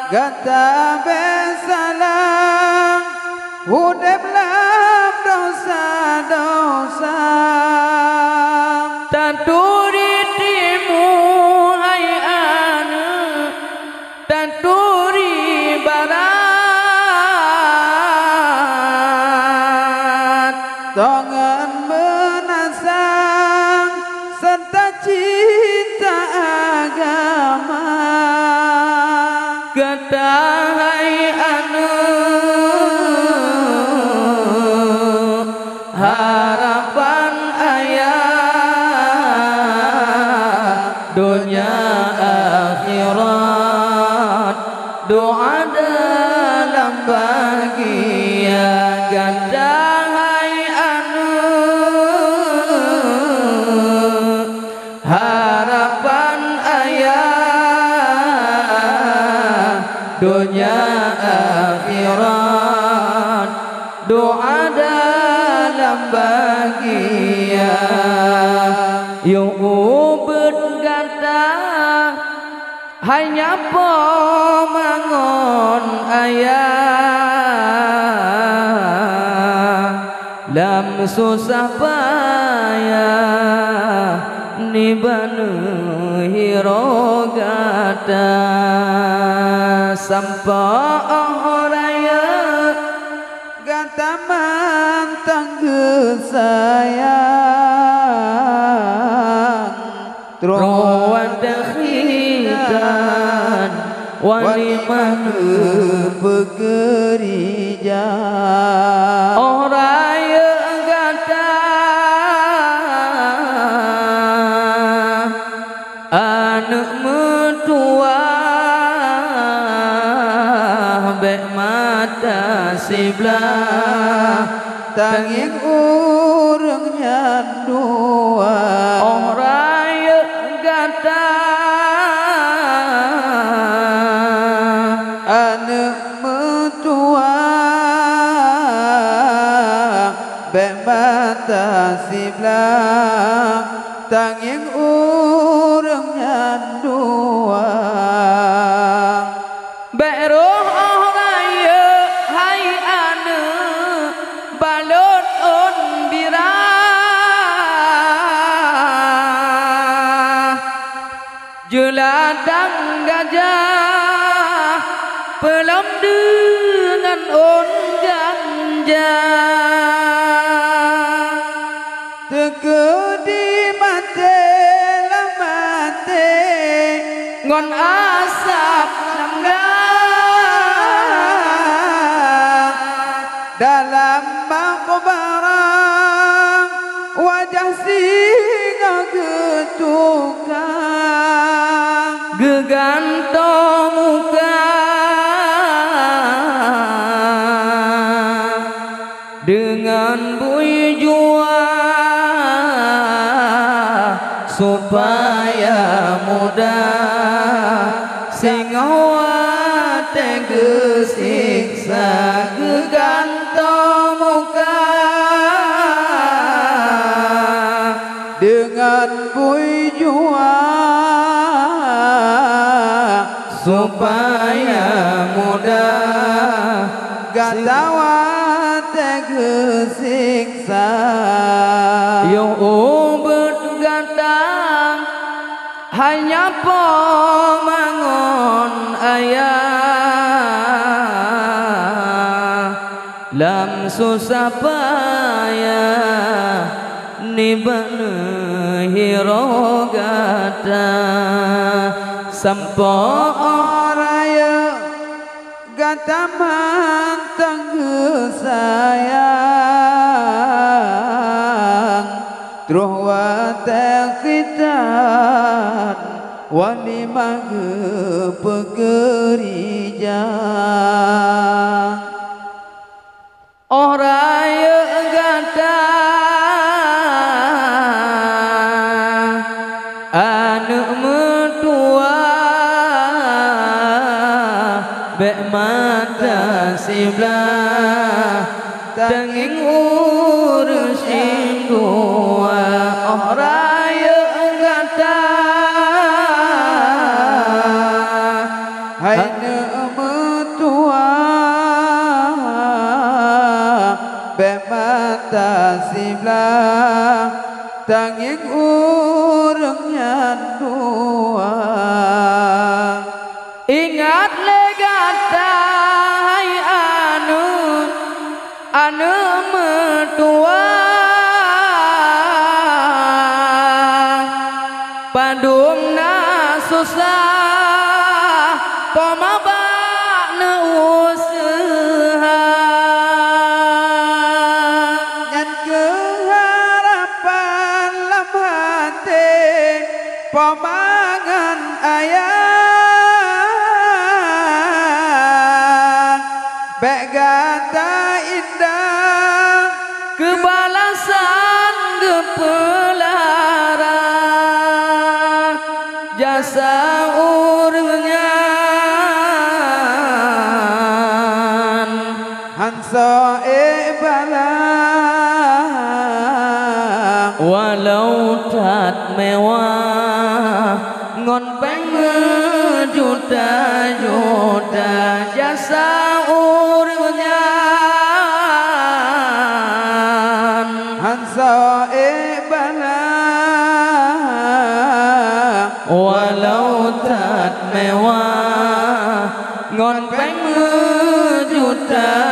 Gata besalam Hudep lam dosa-dosa Tanturi timu hai anu Tanturi barat Tongan menasang serta cinta agama Ketahai anu harapan ayah dunia akhirat doa dalam bahagia Ketahai anu harapan ayah dunia akhirat doa dalam bahagia yung berkata hanya pemangon ayah lam susah payah ni banu hirogata sampai raya Gata mantang kesayang Rawan dakhitan Walimah bekerja Oh raya gata Anak metua Bek mata sebelah Tanging urangnya dua Oh raya gata Anak metua Bek mata sebelah Tanging urangnya dua Beroh oh raya hai anu balot on birah jeladang gajah pelem dengan on ganja Tekedi mate lamate ngon asap langga dalam makbarang wajah singa ketukang gegantong muka dengan bui jua supaya mudah singawa tegesiksa gegantong muka dengan bui jua supaya mudah gatawa tegesiksa yang bergatang hanya pemangon ayah lam susah payah ni bana hirogata sampai raya gata mantang kesayang Truh watakitan walimah pekerja oh raya gata anak metua bek mata sebelah tenging urus dua oh raya gata hai sebelah tanging urang nyandua ingat legata hai anu metua padungna susah pamabana usaha nyan keharapan lam hati pamangan ayah begata indah kebalasan gepelara jasa urangnya hansa bala walau tak mewah ngon peng juta-juta jasa urangnya hansa bala walau tak mewah ngon peng juta